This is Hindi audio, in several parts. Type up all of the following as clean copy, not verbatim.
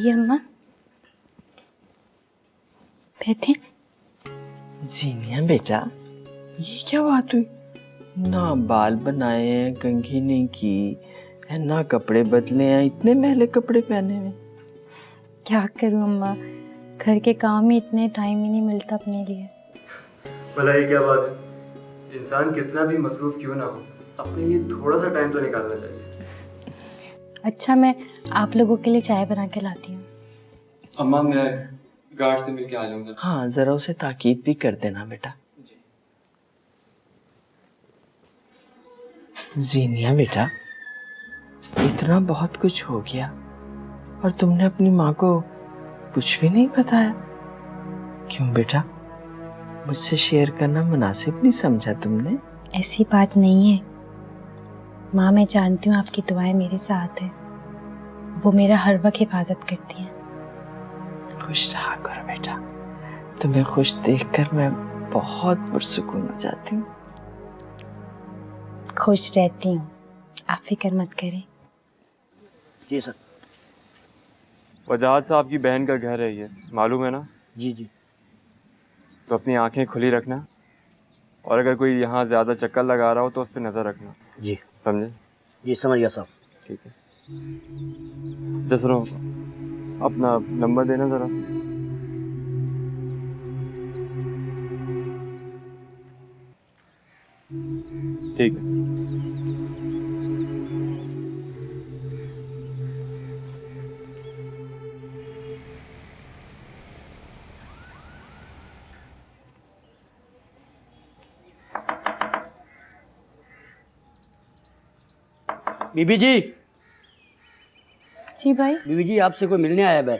आइए अम्मा, बैठे। जीनिया बेटा, ये क्या बात हुई? ना बाल बनाए हैं, कंघी नहीं की है, ना कपड़े बदले हैं, इतने मैले कपड़े पहने हुए। क्या करूं अम्मा, घर के काम ही इतने, टाइम ही नहीं मिलता अपने लिए। भला ये क्या बात है? इंसान कितना भी मसरूफ क्यों ना हो, अपने लिए थोड़ा सा टाइम तो निकालना चाहिए। अच्छा, मैं आप लोगों के लिए चाय बना के लाती हूँ। अम्मा, मैं गार्ड से मिलके आ जाऊंगा। हाँ, जरा उसे ताकीद भी कर देना बेटा। जीनिया बेटा, इतना बहुत कुछ हो गया और तुमने अपनी माँ को कुछ भी नहीं बताया। क्यों बेटा, मुझसे शेयर करना मुनासिब नहीं समझा तुमने? ऐसी बात नहीं है माँ, मैं जानती हूँ आपकी दुआएं मेरे साथ है, वो मेरा हर वक्त हिफाजत करती हैं। खुश रहा करो बेटा, तुम्हें खुश देखकर मैं बहुत पुरसुकून हो जाती हूँ। खुश रहती हूँ, आप फिक्र मत करें। जी सर। वजाहत साहब की बहन का घर है ये, मालूम है ना? जी जी। तो अपनी आंखें खुली रखना, और अगर कोई यहाँ ज्यादा चक्कर लगा रहा हो तो उस पर नजर रखना। जी समझे? जी, समझ गया साहब। ठीक है। जसरो, अपना नंबर देना जरा। ठीक है। बीबी जी। जी भाई। बीबी जी, आपसे कोई मिलने आया है।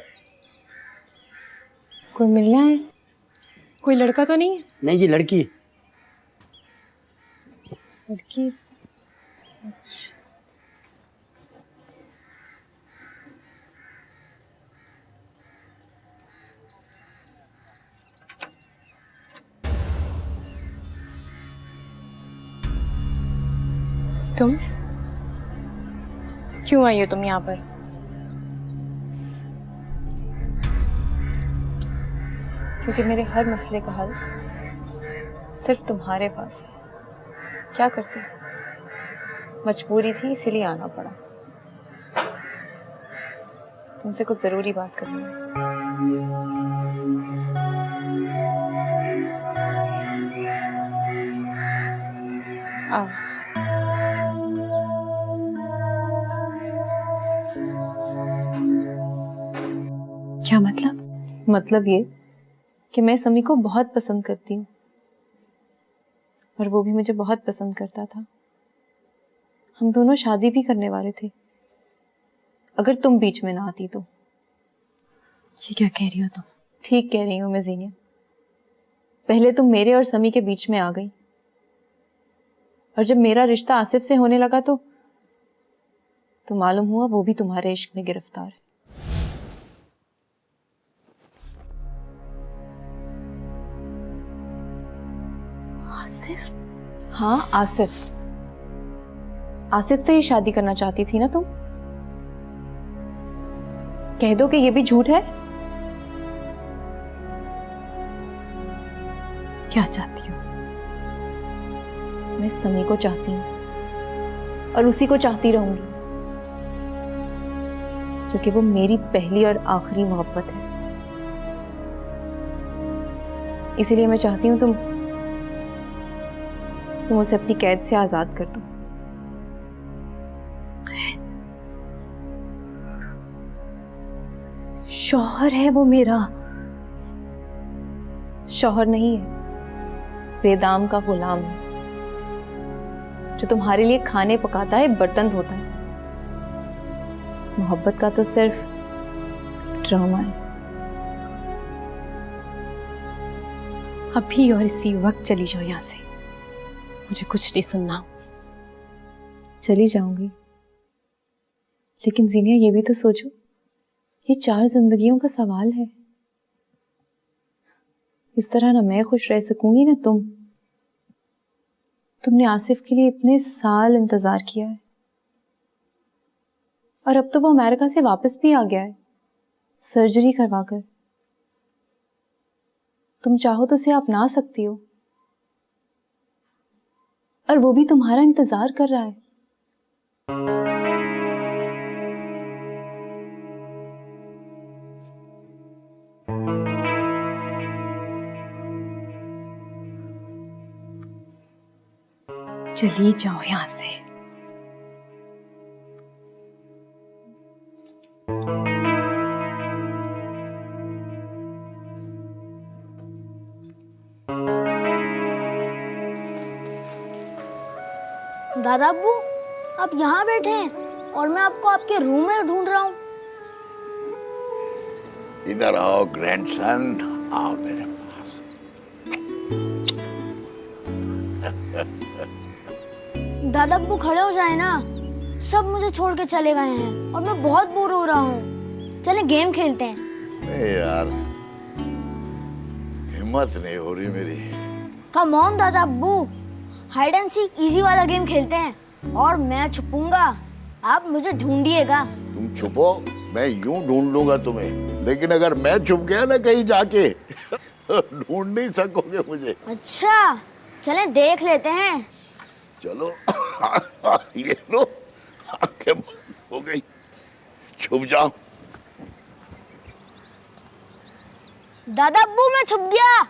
कोई मिलना है? कोई लड़का तो नहीं है? नहीं जी, लड़की। लड़की? तुम क्यों आई हो तुम यहाँ पर? क्योंकि मेरे हर मसले का हल सिर्फ तुम्हारे पास है। क्या करती? मजबूरी थी इसीलिए आना पड़ा। तुमसे कुछ जरूरी बात करनी है। आओ। क्या मतलब? मतलब ये कि मैं समी को बहुत पसंद करती हूँ और वो भी मुझे बहुत पसंद करता था। हम दोनों शादी भी करने वाले थे अगर तुम बीच में ना आती तो। ये क्या कह रही हो तुम? ठीक कह रही हूँ मैं जीनिया। पहले तुम मेरे और समी के बीच में आ गई, और जब मेरा रिश्ता आसिफ से होने लगा तो मालूम हुआ वो भी तुम्हारे इश्क में गिरफ्तार है। आसिफ? हाँ, आसिफ। आसिफ से ही शादी करना चाहती थी ना तुम? कह दो कि ये भी झूठ है। क्या चाहती हो? मैं समी को चाहती हूँ और उसी को चाहती रहूंगी, क्योंकि वो मेरी पहली और आखिरी मोहब्बत है। इसीलिए मैं चाहती हूँ तुम उसे अपनी कैद से आजाद कर दो। शौहर है वो मेरा। शौहर नहीं है, बेदाम का गुलाम है जो तुम्हारे लिए खाने पकाता है, बर्तन धोता है। मोहब्बत का तो सिर्फ ड्रामा है। अभी और इसी वक्त चली जाओ यहां से, मुझे कुछ नहीं सुनना। चली जाऊंगी, लेकिन जीनिया ये भी तो सोचो, ये 4 जिंदगियों का सवाल है। इस तरह ना मैं खुश रह सकूंगी ना तुम। तुमने आसिफ के लिए इतने साल इंतजार किया है, और अब तो वो अमेरिका से वापस भी आ गया है। सर्जरी करवाकर। तुम चाहो तो उसे अपना सकती हो, और वो भी तुम्हारा इंतजार कर रहा है। चली जाओ यहां से। दादा अब्बू, आप यहाँ बैठे हैं और मैं आपको आपके रूम में ढूंढ रहा हूँ। इधर आओ ग्रैंडसन, आओ मेरे पास। दादा अब्बू खड़े हो जाए ना, सब मुझे छोड़ के चले गए हैं और मैं बहुत बोर हो रहा हूँ। चलें गेम खेलते हैं। नहीं यार, हिम्मत नहीं हो रही मेरी। कम ऑन दादा अब्बू, हाइड एंड सीक इजी वाला गेम खेलते हैं और मैं छुपूंगा, आप मुझे ढूंढिएगा। तुम छुपो, मैं यूं ढूंढ लूंगा तुम्हें, लेकिन अगर मैं छुप गया ना कहीं जाके ढूंढ नहीं सकोगे मुझे। अच्छा चलें देख लेते हैं। चलो ये लो, आंखें बंद हो गई, छुप जाओ। दादा अब्बू मैं छुप गया।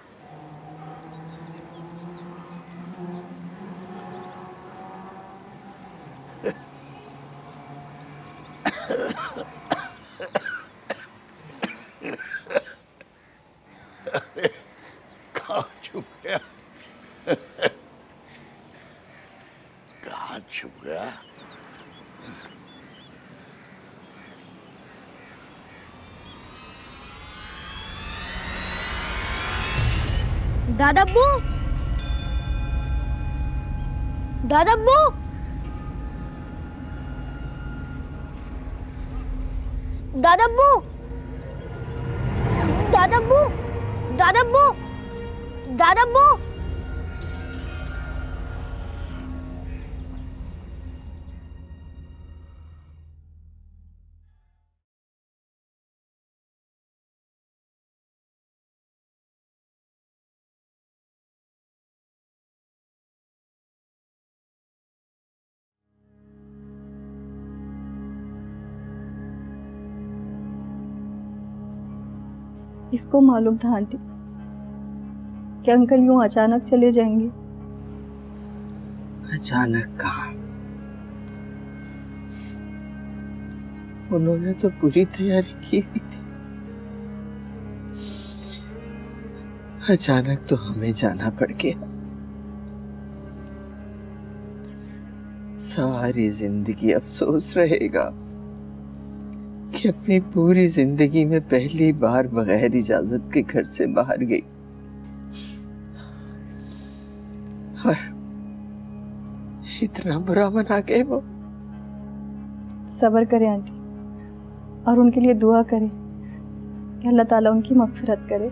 कहाँ छुप गया? कहाँ छुप गया? दादा अब्बू, दादा अब्बू, दादा अब्बू, दादा अब्बू, दादा अब्बू, दादा अब्बू। इसको मालूम था आंटी कि अंकल यूं अचानक चले जाएंगे। अचानक कहाँ, उन्होंने तो पूरी तैयारी की हुई थी। अचानक तो हमें जाना पड़ गया। सारी जिंदगी अफसोस रहेगा कि अपनी पूरी जिंदगी में पहली बार बगैर इजाजत के घर से बाहर गई, और इतना बुरा मना गए वो। सब्र करें आंटी, और उनके लिए दुआ करें कि अल्लाह ताला उनकी मगफिरत करे।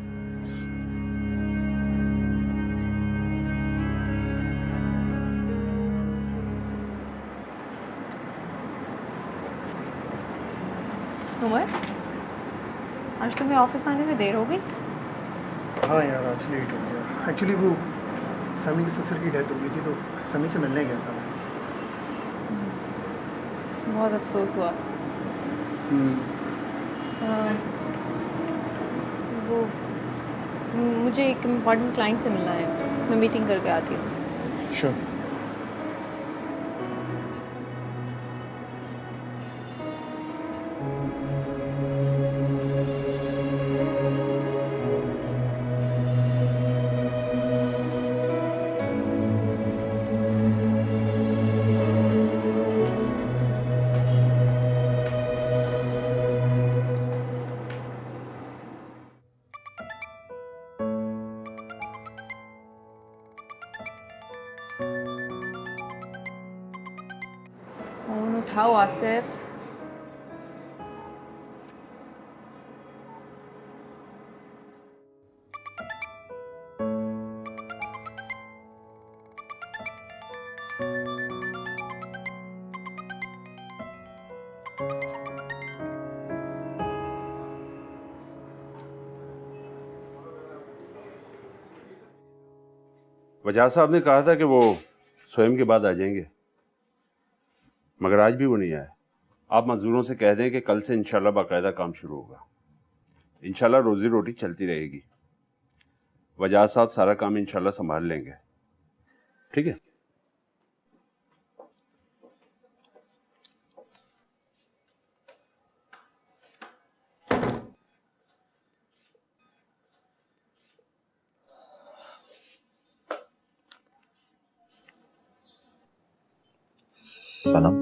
उमर, आज तुम्हें ऑफिस आने में देर हो गई। हाँ यार, आज लेट हो गया। एक्चुअली वो समी के ससुर की डेथ हो गई थी, तो समी से मिलने गया था मैं। बहुत अफसोस हुआ। वो मुझे एक इम्पॉर्टेंट क्लाइंट से मिलना है, मैं मीटिंग करके आती हूँ। श्योर। फोन उठाओ आसिफ। वजाद साहब ने कहा था कि वो स्वयं के बाद आ जाएंगे, मगर आज भी वो नहीं आए। आप मजदूरों से कह दें कि कल से इंशाल्लाह बाकायदा काम शुरू होगा। इंशाल्लाह रोजी रोटी चलती रहेगी। वजाद साहब सारा काम इंशाल्लाह संभाल लेंगे, ठीक है? सनम,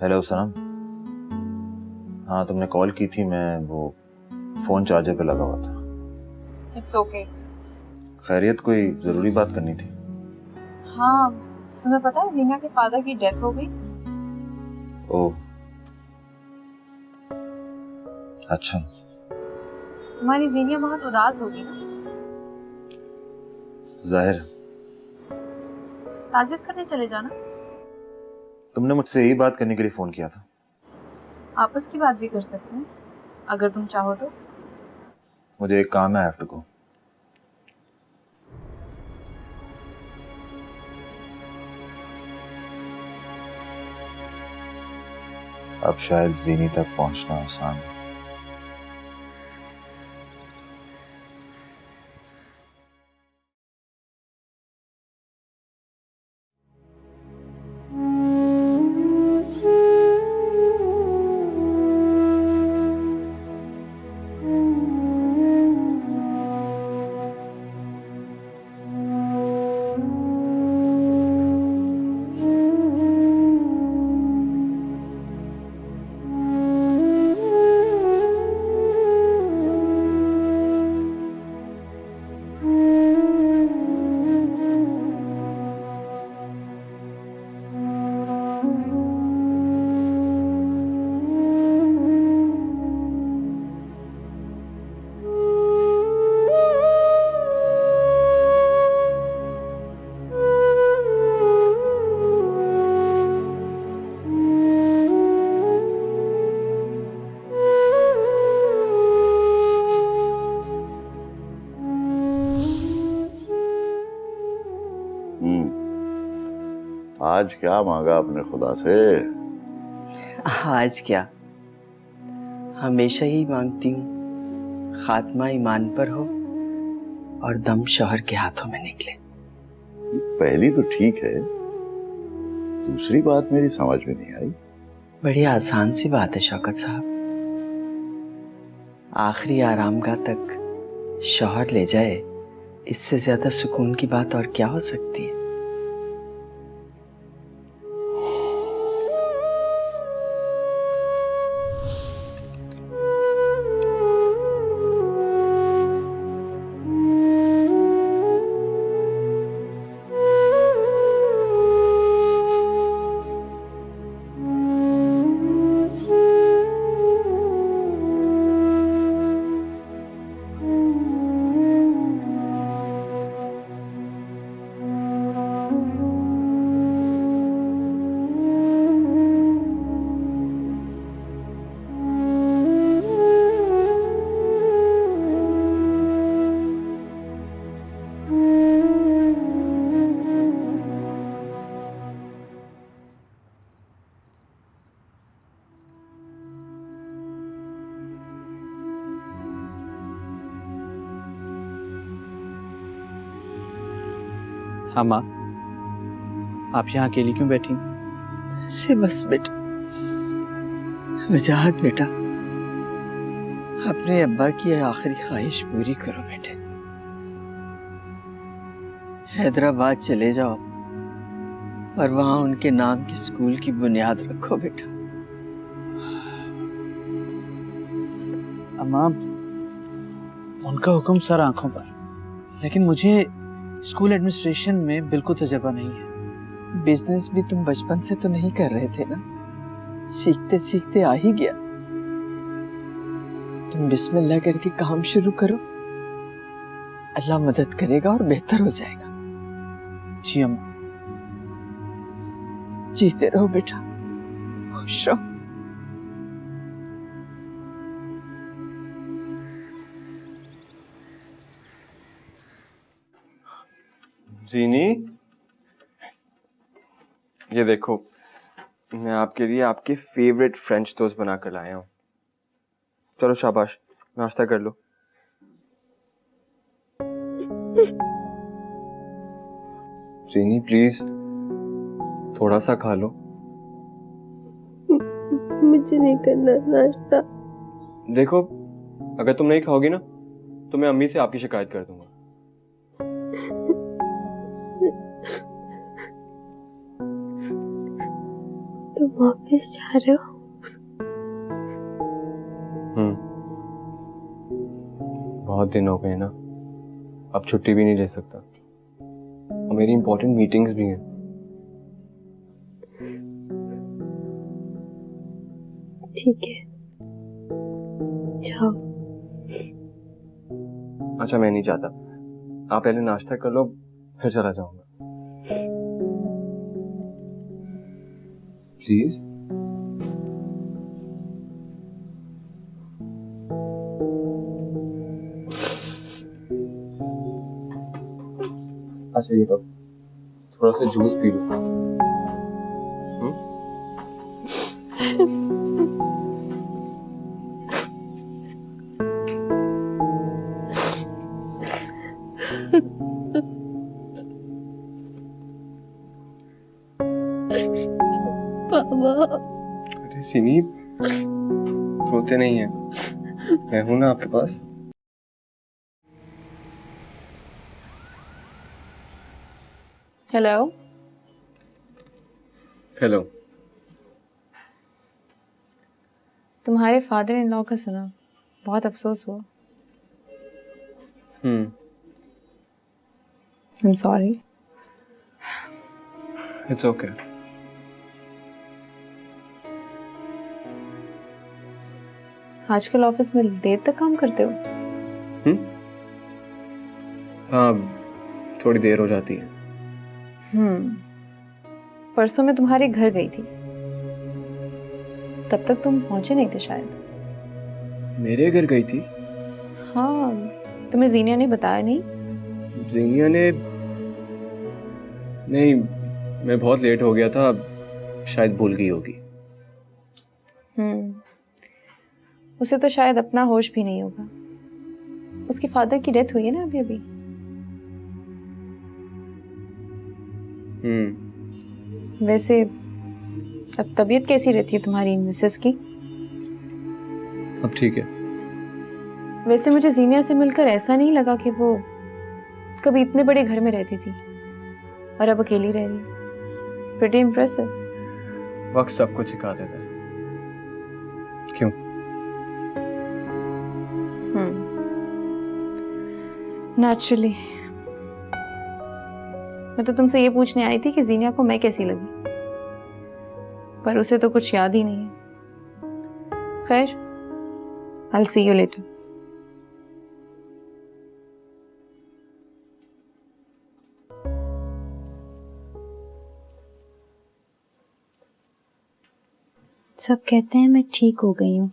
हेलो सनम। हाँ, तुमने कॉल की थी, मैं वो फोन चार्जर पे लगा हुआ था। It's okay. खैरियत, कोई जरूरी बात करनी थी? हाँ, तुम्हें पता है जीना के फादर की डेथ हो गई? ओह, अच्छा। तुम्हारी जीनिया बहुत उदास होगी ना? जाहिर। ताज़ियत करने चले जाना। तुमने मुझसे यही बात करने के लिए फोन किया था? आपस की बात भी कर सकते हैं अगर तुम चाहो तो। मुझे एक काम है, आई हैव टू गो। अब शायद ज़ीनी तक पहुंचना आसान है। आज क्या मांगा आपने खुदा से? आज क्या, हमेशा ही मांगती हूँ खात्मा ईमान पर हो और दम शौहर के हाथों में निकले। पहली तो ठीक है, दूसरी बात मेरी समझ में नहीं आई। बड़ी आसान सी बात है शौकत साहब। आखिरी आरामगाह तक शौहर ले जाए, इससे ज्यादा सुकून की बात और क्या हो सकती है? हाँ माँ, आप यहाँ अकेली क्यों बैठी? से बस बेटा, वजाहत बेटा, अपने अब्बा की आखिरी ख्वाहिश पूरी करो बेटे। हैदराबाद चले जाओ और वहां उनके नाम के स्कूल की बुनियाद रखो बेटा। अम्मा, उनका हुक्म सर आंखों पर, लेकिन मुझे स्कूल एडमिनिस्ट्रेशन में बिल्कुल तजुर्बा नहीं है। बिजनेस भी तुम बचपन से तो नहीं कर रहे थे ना, सीखते सीखते आ ही गया। तुम बिस्मिल्लाह करके काम शुरू करो, अल्लाह मदद करेगा और बेहतर हो जाएगा। जी अम्मा। जीते रहो बेटा, खुश रहो। जीनी, ये देखो, मैं आपके लिए आपके फेवरेट फ्रेंच टोस्ट बना कर लाया हूँ। चलो शाबाश, नाश्ता कर लो। जीनी प्लीज, थोड़ा सा खा लो। मुझे नहीं करना नाश्ता। देखो, अगर तुम नहीं खाओगी ना तो मैं अम्मी से आपकी शिकायत कर दूंगा। तुम ऑफिस जा रहे हो? बहुत दिन हो गए ना, अब छुट्टी भी नहीं ले सकता और मेरी इंपॉर्टेंट मीटिंग्स भी हैं। ठीक है, जाओ। अच्छा, मैं नहीं चाहता, आप पहले नाश्ता कर लो, फिर चला जाऊंगा। प्लीज। अच्छा, ये लो, थोड़ा सा जूस पी लो। पापा। अरे सिनी, रोते नहीं है, मैं हूं ना आपके पास। हेलो। हेलो। तुम्हारे फादर इन लॉ का सुना, बहुत अफसोस हुआ। I'm sorry. It's okay. आजकल ऑफिस में देर तक काम करते हो? हाँ, थोड़ी देर हो जाती है। परसों मैं तुम्हारे घर गई थी, तब तक तुम पहुंचे नहीं थे शायद। मेरे घर गई थी? हाँ, तुम्हें जीनिया ने बताया नहीं? जीनिया ने नहीं, मैं बहुत लेट हो गया था, शायद भूल गई होगी। उसे तो शायद अपना होश भी नहीं होगा। उसके फादर की डेथ हुई है ना अभी अभी। वैसे अब तबीयत कैसी रहती है तुम्हारी मिसेस की? अब ठीक है। वैसे मुझे जीनिया से मिलकर ऐसा नहीं लगा कि वो कभी इतने बड़े घर में रहती थी और अब अकेली रह रही है। Pretty impressive. वक्त सब कुछ सिखा देता है। क्यों? नेचुरली। मैं तो तुमसे ये पूछने आई थी कि जीनिया को मैं कैसी लगी, पर उसे तो कुछ याद ही नहीं है। खैर, I'll see you later. सब कहते हैं मैं ठीक हो गई हूँ,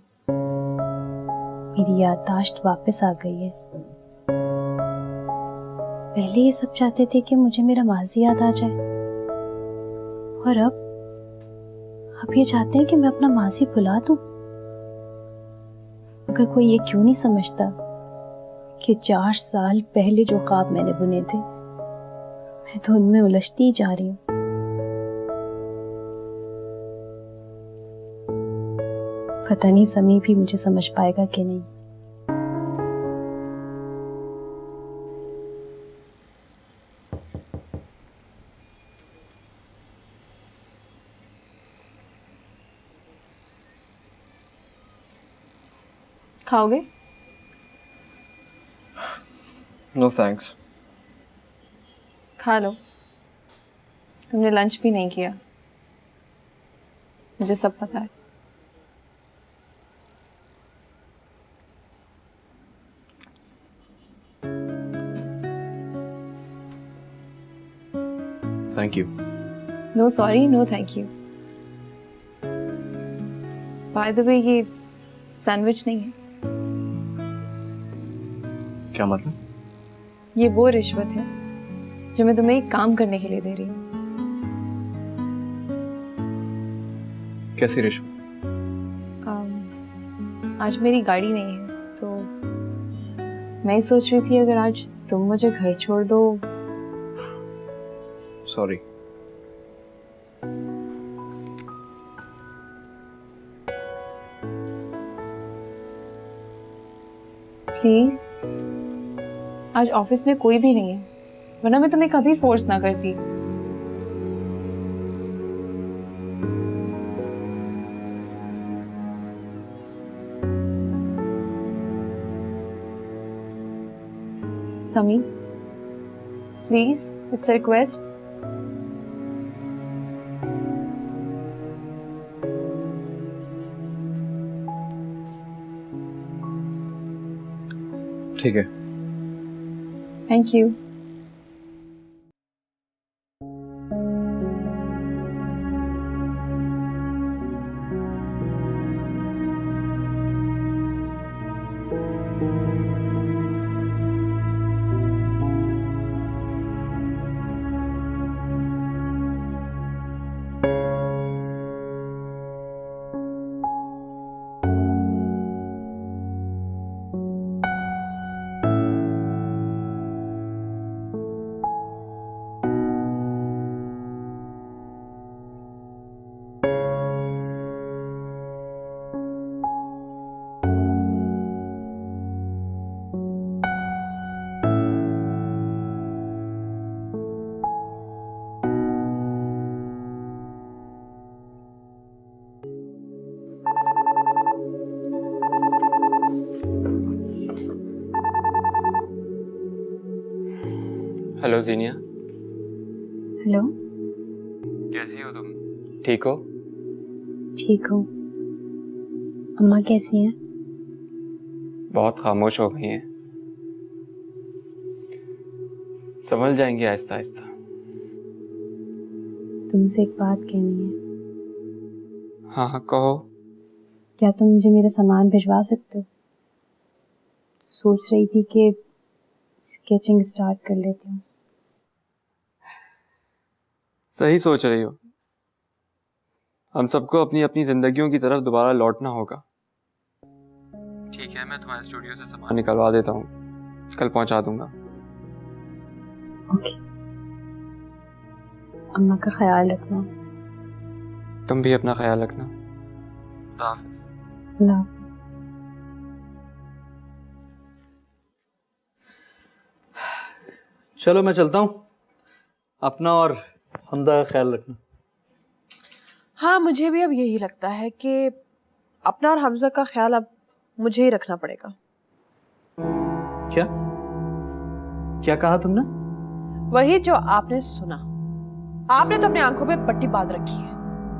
मेरी याददाश्त वापस आ गई है। पहले ये सब चाहते थे कि मुझे मेरा माजी याद आ जाए, और अब ये चाहते हैं कि मैं अपना माजी भुला दूं। मगर कोई ये क्यों नहीं समझता कि 4 साल पहले जो ख्वाब मैंने बुने थे, मैं तो उनमें उलझती ही जा रही हूँ। पता नहीं समी भी मुझे समझ पाएगा कि नहीं। खाओगे? No thanks. खा लो, तुमने लंच भी नहीं किया, मुझे सब पता है। Thank you. No sorry, no thank you. By the way, ये सैंडविच नहीं है। क्या मतलब? ये वो रिश्वत है जो मैं तुम्हें एक काम करने के लिए दे रही हूँ। कैसी रिश्वत? आज मेरी गाड़ी नहीं है, तो मैं सोच रही थी अगर आज तुम मुझे घर छोड़ दो। सॉरी। प्लीज, आज ऑफिस में कोई भी नहीं है, वरना मैं तुम्हें कभी फोर्स ना करती। समी, प्लीज, इट्स अ रिक्वेस्ट। ठीक है। Thank you. हेलो जीनिया। हेलो। कैसी हो तुम? ठीक हो? ठीक हो। अम्मा कैसी हैं? बहुत खामोश हो गई हैं। समझ जाएंगी आहिस्ता आहिस्ता। तुमसे एक बात कहनी है। हाँ हाँ कहो। क्या तुम मुझे मेरा सामान भिजवा सकते हो? सोच रही थी कि स्केचिंग स्टार्ट कर लेती हूँ। सही सोच रही हो। हम सबको अपनी अपनी जिंदगियों की तरफ दोबारा लौटना होगा। ठीक है, मैं तुम्हारे स्टूडियो से सामान निकलवा देता हूँ, कल पहुंचा दूंगा। ओके। अम्मा का ख्याल रखना। तुम भी अपना ख्याल रखना। खुदा हाफिज। अल्लाह हाफिज। चलो मैं चलता हूँ। अपना और हमदा का ख्याल रखना। हाँ, मुझे भी अब यही लगता है कि अपना और हमजा का ख्याल अब मुझे ही रखना पड़ेगा। क्या क्या कहा तुमने? वही जो आपने सुना। आपने तो अपनी आंखों पे पट्टी बांध रखी है।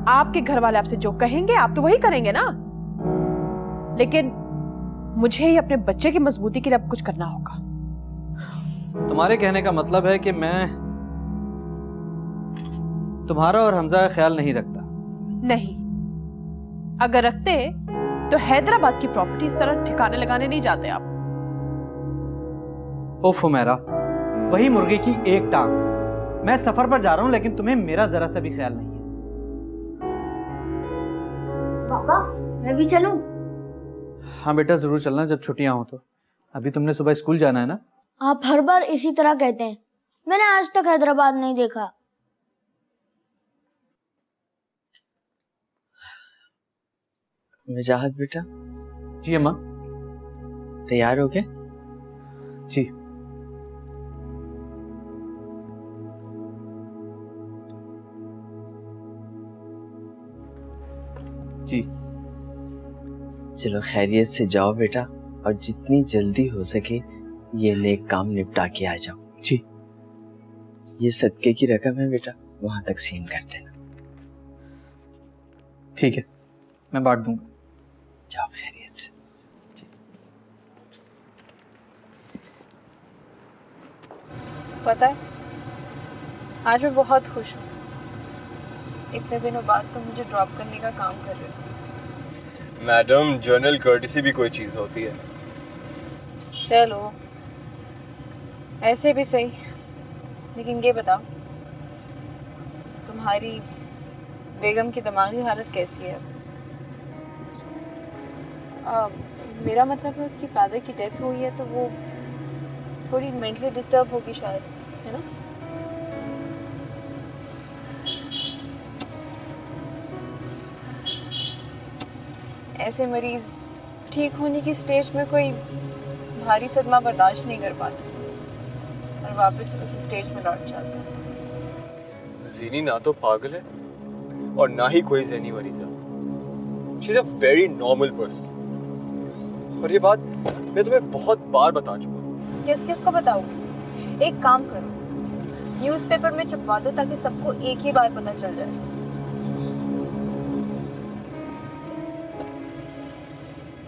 आपके घर वाले आपसे जो कहेंगे आप तो वही करेंगे ना। लेकिन मुझे ही अपने बच्चे की मजबूती के लिए अब कुछ करना होगा। तुम्हारे कहने का मतलब है कि मैं तुम्हारा और हमजा का ख्याल नहीं रखता? नहीं, अगर रखते तो हैदराबाद की प्रॉपर्टी इस तरह ठिकाने लगाने नहीं जाते आप। ओफ हुमैरा, वही मुर्गे की एक टांग। मैं सफर पर जा रहा हूं लेकिन तुम्हें मेरा जरा सा भी ख्याल नहीं है। पापा, मैं भी चलूं? हाँ बेटा, जरूर चलना जब छुट्टियां हो तो। अभी तुमने सुबह स्कूल जाना है ना? आप हर बार इसी तरह कहते हैं। मैंने आज तक हैदराबाद नहीं देखा। वजाहत बेटा। जी अम्मा। तैयार हो गए? जी। जी। चलो खैरियत से जाओ बेटा, और जितनी जल्दी हो सके ये नेक काम निपटा के आ जाओ। जी। ये सदके की रकम है बेटा, वहां तकसीम कर देना। ठीक है, मैं बांट दूंगा। जाओ खैरियत से। पता है, आज मैं बहुत खुश हूँ। इतने दिनों बाद तुम मुझे ड्रॉप करने का काम कर रहे हो। मैडम, जर्नल कर्टिसी भी कोई चीज़ होती है। चलो ऐसे भी सही, लेकिन ये बताओ तुम्हारी बेगम की दिमागी हालत कैसी है अब? मेरा मतलब है उसकी फादर की डेथ हुई है तो वो थोड़ी मेंटली डिस्टर्ब होगी शायद, है ना? ऐसे मरीज ठीक होने की स्टेज में कोई भारी सदमा बर्दाश्त नहीं कर पाते और वापस उस स्टेज में लौट जाते हैं। जीनी ना तो पागल है और ना ही कोई ज़हनी मरीज़ है। She is a very normal person. और ये बात मैं तुम्हें बहुत बार बता चुका हूँ। किस किस को बताओगे? एक काम करो, न्यूज़पेपर में छपवा दो ताकि सबको एक ही बार पता चल जाए।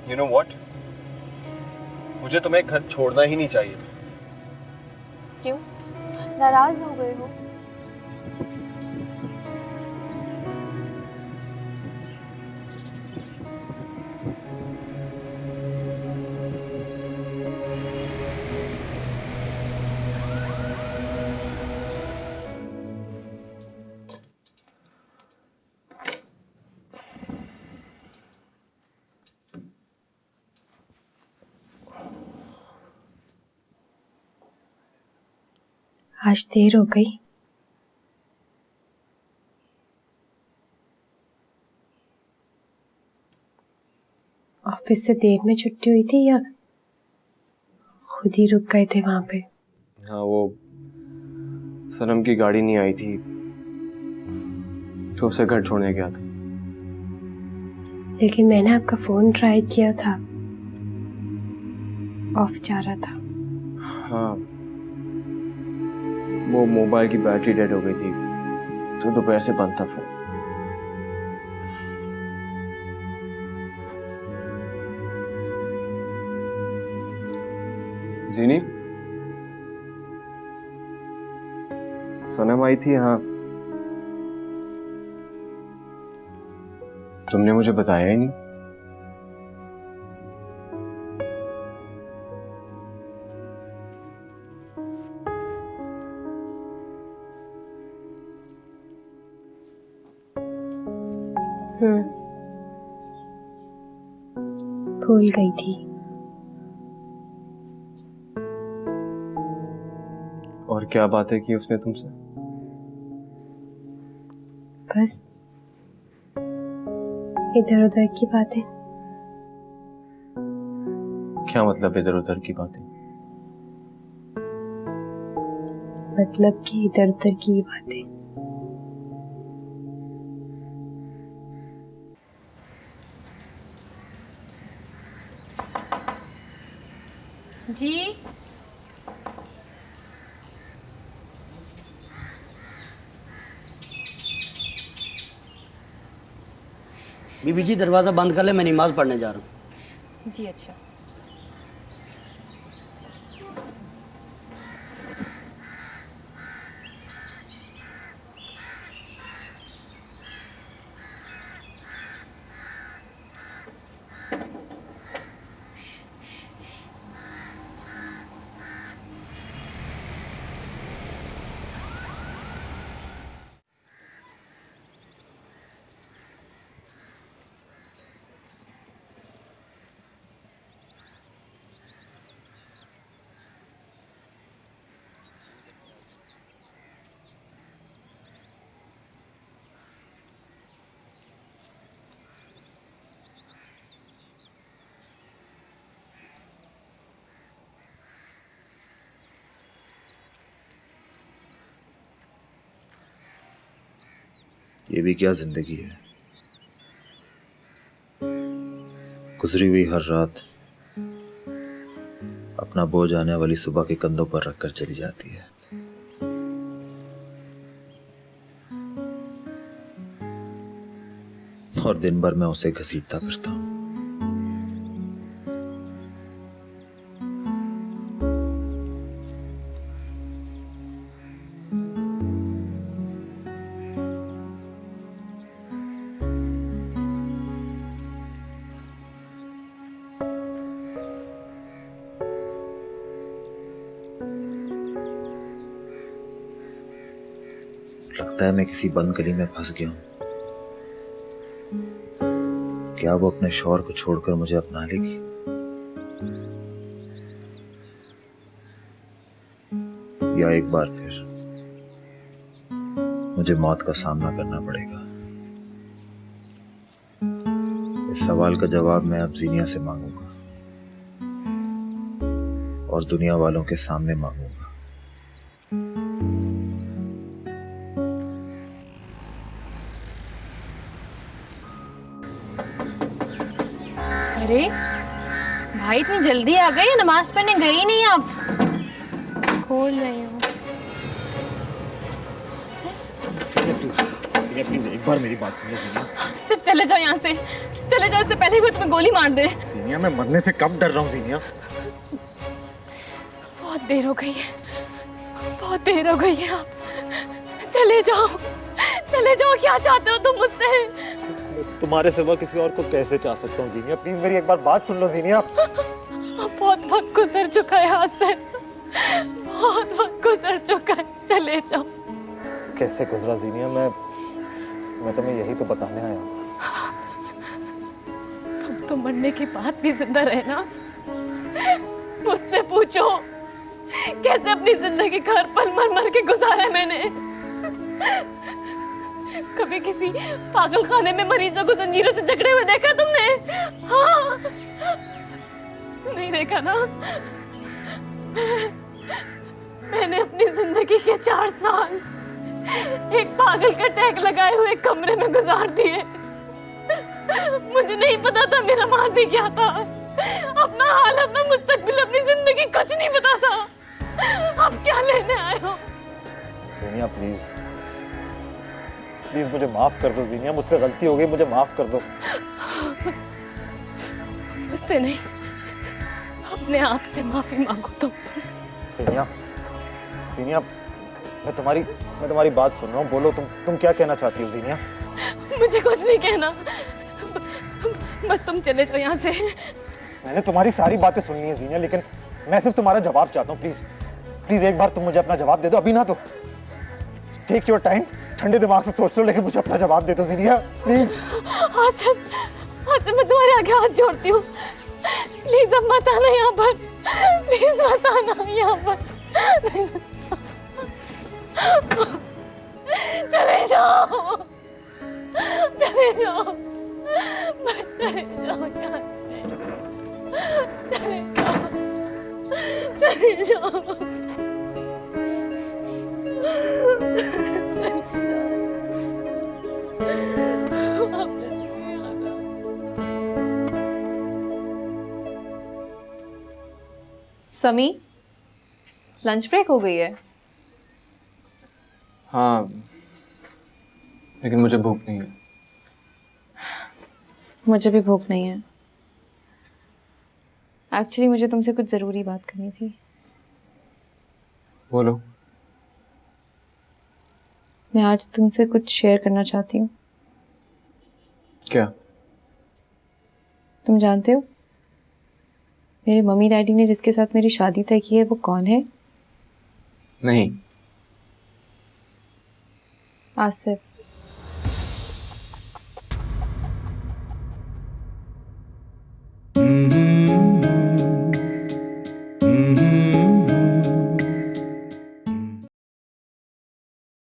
You know what? मुझे तुम्हें घर छोड़ना ही नहीं चाहिए था। क्यों? नाराज हो गए हो? आज देर हो गई। ऑफिस से देर में छुट्टी हुई थी या खुद ही रुक गए थे वहां पे? हाँ, वो सनम की गाड़ी नहीं आई थी तो उसे घर छोड़ने गया था। लेकिन मैंने आपका फोन ट्राई किया था, ऑफ जा रहा था। हाँ, वो मोबाइल की बैटरी डेड हो गई थी तो दोपहर से बंद था फोन। जीनी, सनम आई थी यहाँ, तुमने मुझे बताया ही नहीं। भूल गई थी। और क्या बातें की उसने तुमसे? बस इधर उधर की बातें। क्या मतलब इधर उधर की बातें? मतलब कि इधर उधर की बातें। जी बीबी जी, दरवाज़ा बंद कर ले, मैं नमाज पढ़ने जा रहा हूँ। जी अच्छा। ये भी क्या जिंदगी है। गुजरी हुई हर रात अपना बोझ आने वाली सुबह के कंधों पर रखकर चली जाती है। और दिन भर मैं उसे घसीटता फिरता हूं। लगता है मैं किसी बंद गली में फंस गया हूं। क्या वो अपने शौहर को छोड़कर मुझे अपना लेगी? या एक बार फिर मुझे मौत का सामना करना पड़ेगा? इस सवाल का जवाब मैं अब जीनिया से मांगूंगा और दुनिया वालों के सामने मांगूंगा। अरे भाई इतनी जल्दी आ गई, नमाज पढ़ने गई नहीं आप? खोल रही हूँ। प्लीज एक बार मेरी बात सुनो सीनिया। सिर्फ चले जाओ यहाँ से, चले जाओ, इससे पहले ही वो तुम्हें गोली मार दे। सीनिया मैं मरने से कब डर रहा हूँ सीनिया। बहुत देर हो गई है, बहुत देर हो गई है। आप चले जाओ, चले जाओ। क्या चाहते हो तुम मुझसे? तुम्हारे सिवा किसी और को कैसे चाह सकता हूँ जीनिया? प्लीज मेरी एक बार बात सुन लो जीनिया। बहुत वक्त गुजर चुका है हाथ से, बहुत वक्त गुजर चुका है। चले जाओ। कैसे गुजरा जीनिया? मैं तुम्हें यही तो बताने आया हूँ। तुम तो मरने के बाद भी जिंदा रहना। मुझसे पूछो कैसे अपनी जिंदगी घर पल मर मर के गुजारा है मैंने। कभी किसी पागल खाने में मरीजों को जंजीरों से जकड़े हुए देखा तुमने? हाँ, नहीं देखा ना। मैंने अपनी जिंदगी के 4 साल एक पागल का टैग लगाए हुए कमरे में गुजार दिए। मुझे नहीं पता था मेरा माजी क्या था, अपना हाल, अपना मुस्तकबिल, अपनी जिंदगी कुछ नहीं पता था। अब क्या लेने आए हो? जीनिया प्लीज प्लीज मुझे माफ कर दो जीनिया, मुझसे गलती हो गई, मुझे माफ कर दो। मुझसे नहीं, अपने आप से माफी मांगो तुम। जीनिया जीनिया मैं तुम्हारी बात सुन रहा हूँ, बोलो तुम क्या कहना चाहती हो जीनिया? मुझे कुछ नहीं कहना, बस तुम चले जाओ यहाँ से। मैंने तुम्हारी सारी बातें सुन ली है जीनिया, लेकिन मैं सिर्फ तुम्हारा जवाब चाहता हूँ। प्लीज प्लीज एक बार तुम मुझे अपना जवाब दे दो, अभी ना तो। टेक योर टाइम, ठंडे दिमाग से सोच लो, लेकिन मुझे अपना जवाब दे दो जीनिया प्लीज। आसिफ मैं तुम्हारे आगे हाथ जोड़ती हूँ, प्लीज अब मत आना यहाँ पर, प्लीज मत आना यहाँ पर। चले जाओ, चले जाओ, बस चले जाओ यहाँ से, चले जाओ, चले जाओ। वापस नहीं आना। समी, लंच ब्रेक हो गई है? हाँ, लेकिन मुझे भूख नहीं है। मुझे भी भूख नहीं है। एक्चुअली मुझे तुमसे कुछ ज़रूरी बात करनी थी। बोलो। मैं आज तुमसे कुछ शेयर करना चाहती हूँ। क्या? तुम जानते हो मेरे मम्मी डैडी ने जिसके साथ मेरी शादी तय की है वो कौन है? नहीं। आसिफ।